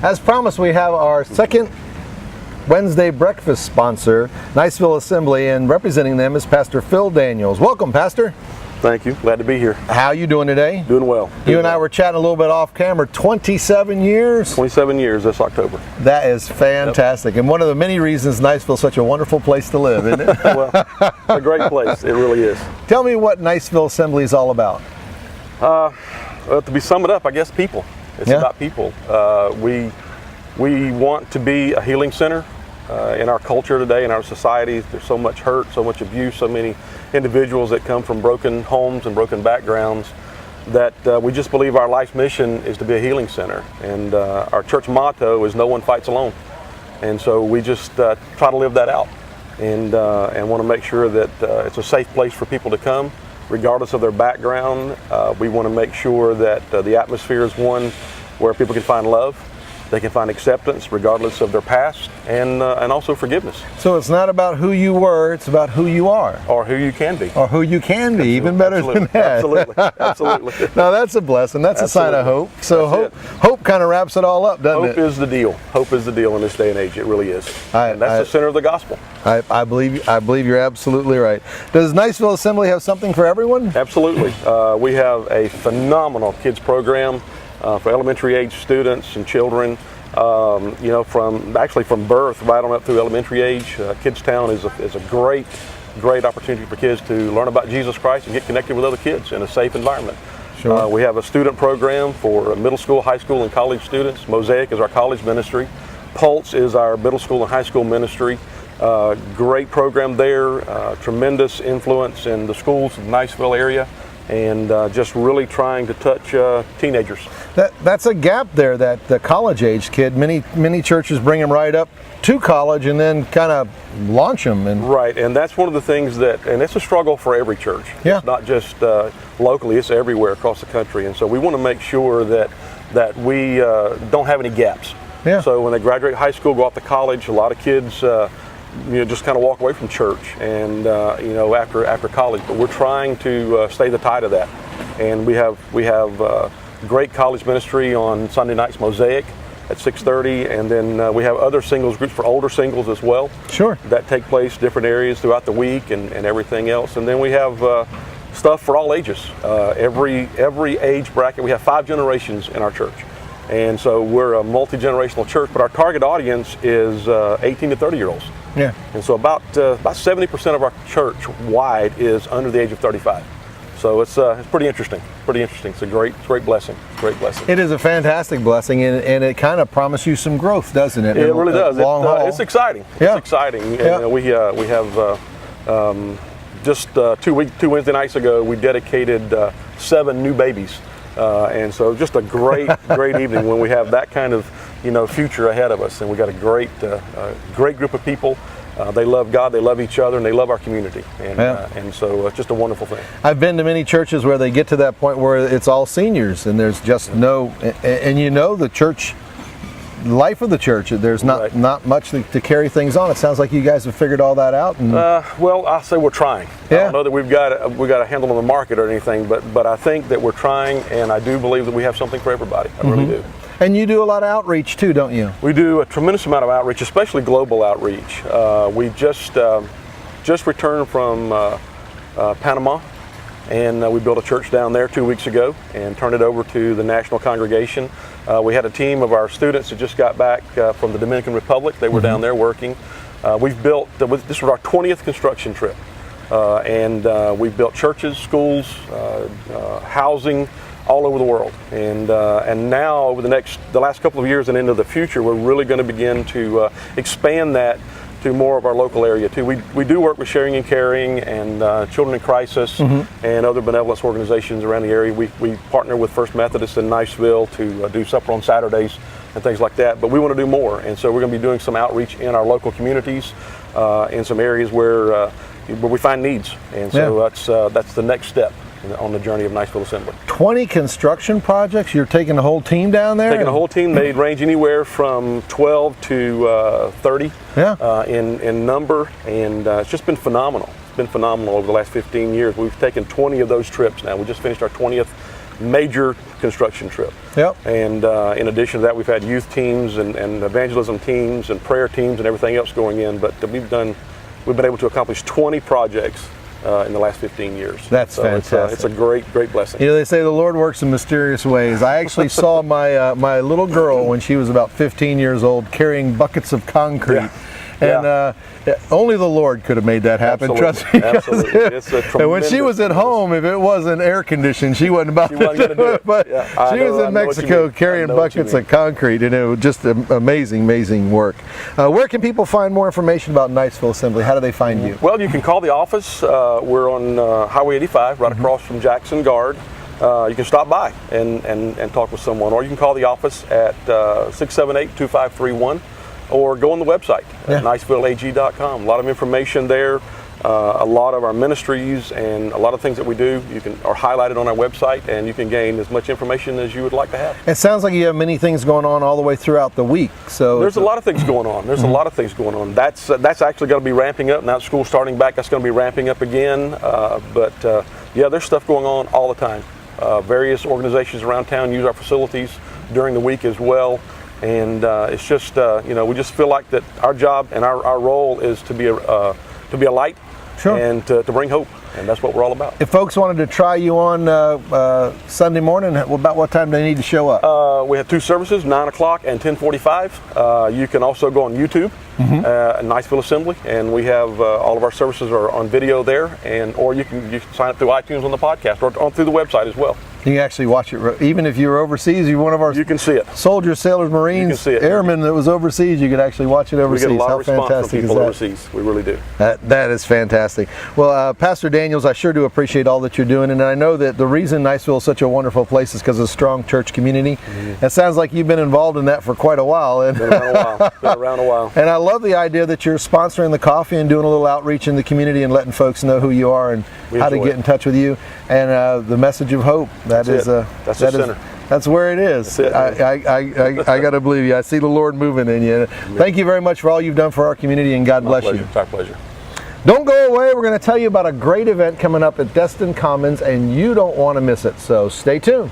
As promised, we have our second Wednesday breakfast sponsor, Niceville Assembly, and representing them is Pastor Phil Daniels. Welcome, Pastor. Thank you. Glad to be here. How you doing today? Doing well. You and I were chatting a little bit off camera. 27 years? 27 years this October. That is fantastic. Yep. And one of the many reasons Niceville is such a wonderful place to live, isn't it? Well, a great place. It really is. Tell me what Niceville Assembly is all about. Well, to sum it up, I guess people. It's about people. We want to be a healing center in our culture today, in our society. There's so much hurt, so much abuse, so many individuals that come from broken homes and broken backgrounds that we just believe our life's mission is to be a healing center. And our church motto is no one fights alone. And so we just try to live that out and want to make sure that it's a safe place for people to come, regardless of their background. We want to make sure that the atmosphere is one where people can find love, they can find acceptance regardless of their past, and also forgiveness. So it's not about who you were, it's about who you are. Or who you can be. Or who you can be, even better than that. Absolutely. Now that's a blessing, that's a sign of hope. So hope kind of wraps it all up, doesn't it? Hope is the deal. Hope is the deal in this day and age, it really is. And that's the center of the gospel. I believe you're absolutely right. Does Niceville Assembly have something for everyone? Absolutely. We have a phenomenal kids program for elementary age students and children, from birth right on up through elementary age. Kids Town is a great opportunity for kids to learn about Jesus Christ and get connected with other kids in a safe environment. Sure. We have a student program for middle school, high school, and college students. Mosaic is our college ministry. Pulse is our middle school and high school ministry. Great program there, tremendous influence in the schools of the Niceville area, and just really trying to touch teenagers. That's a gap there, that the college age kid. Many churches bring them right up to college and then kind of launch them. Right, and that's one of the things and it's a struggle for every church. Yeah. It's not just locally, it's everywhere across the country. And so we want to make sure that we don't have any gaps. Yeah. So when they graduate high school, go off to college, a lot of kids just kind of walk away from church and after college. But we're trying to stay the tide of that. And we have great college ministry on Sunday nights, Mosaic at 6:30, and then we have other singles groups for older singles as well. Sure. That take place different areas throughout the week and everything else. And then we have stuff for all ages. Every age bracket. We have 5 generations in our church. And so we're a multi-generational church, but our target audience is 18 to 30-year-olds. Yeah. And so about 70% of our church wide is under the age of 35. So it's pretty interesting. It's a great blessing. It is a fantastic blessing, and it kind of promises you some growth, doesn't it? It really does. Long haul. It's exciting. Yeah. It's exciting. Yeah. And we have just 2 Wednesday nights ago, we dedicated 7 new babies. And so just a great evening when we have that kind of future ahead of us, and we got a great group of people. They love God, they love each other, and they love our community, and so it's just a wonderful thing. I've been to many churches where they get to that point where it's all seniors, and there's just the church life of the church. There's not much to carry things on. It sounds like you guys have figured all that out. Well, I say we're trying. Yeah. I don't know that we've got a handle on the market or anything, but I think that we're trying, and I do believe that we have something for everybody. I really do. And you do a lot of outreach too, don't you? We do a tremendous amount of outreach, especially global outreach. We just returned from Panama, and we built a church down there 2 weeks ago and turned it over to the national congregation. We had a team of our students that just got back from the Dominican Republic. They were down there working. We've built, this was our 20th construction trip, and we've built churches, schools, housing, all over the world, and now over the last couple of years and into the future, we're really going to begin to expand that to more of our local area too. We do work with Sharing and Caring and Children in Crisis and other benevolence organizations around the area. We partner with First Methodist in Niceville to do supper on Saturdays and things like that. But we want to do more, and so we're going to be doing some outreach in our local communities in some areas where we find needs, and so that's the next step on the journey of Niceville Assembly. 20 construction projects? You're taking the whole team down there? Taking the whole team. They range anywhere from 12 to 30 in number, and it's just been phenomenal. It's been phenomenal over the last 15 years. We've taken 20 of those trips now. We just finished our 20th major construction trip. Yep. And in addition to that, we've had youth teams and evangelism teams and prayer teams and everything else going in. But we've been able to accomplish 20 projects in the last 15 years. That's so fantastic. It's a great blessing. You know, they say the Lord works in mysterious ways. I actually saw my my little girl when she was about 15 years old carrying buckets of concrete. Yeah. And only the Lord could have made that happen. Absolutely. Trust me. Absolutely. It's a And when she was at home, if it wasn't air conditioned, she wasn't about to do it. But she was in Mexico carrying buckets of concrete, and it was just amazing work. Where can people find more information about Niceville Assembly? How do they find you? Well, you can call the office. We're on Highway 85, right across from Jackson Guard. You can stop by and talk with someone, or you can call the office at 678-2531. Or go on the website at nicevilleag.com. A lot of information there. A lot of our ministries and a lot of things that we do are highlighted on our website, and you can gain as much information as you would like to have. It sounds like you have many things going on all the way throughout the week. So there's a lot of things going on. There's a lot of things going on. That's actually going to be ramping up now. That school's starting back. That's going to be ramping up again. Yeah, there's stuff going on all the time. Various organizations around town use our facilities during the week as well. And it's just, we just feel like that our job and our role is to be a light, sure, and to bring hope, and that's what we're all about. If folks wanted to try you on Sunday morning, about what time do they need to show up? We have two services, 9 o'clock and 10:45. You can also go on YouTube, Niceville Assembly, and we have all of our services are on video there, or you can sign up through iTunes on the podcast, or through the website as well. You can actually watch it. Even if you're overseas, you're one of our you can see it. Soldiers, sailors, Marines, airmen that was overseas, you could actually watch it overseas. We get a lot of response from people is that? Overseas. We really do. That is fantastic. Well, Pastor Daniels, I sure do appreciate all that you're doing, and I know that the reason Niceville is such a wonderful place is because of a strong church community. It sounds like you've been involved in that for quite a while. And been around a while. And I love the idea that you're sponsoring the coffee and doing a little outreach in the community and letting folks know who you are and how to get in touch with you. And the message of hope. That's the center. That's where it is. I got to believe you. I see the Lord moving in you. Thank you very much for all you've done for our community, and God bless you. It's our pleasure. Don't go away. We're going to tell you about a great event coming up at Destin Commons, and you don't want to miss it. So stay tuned.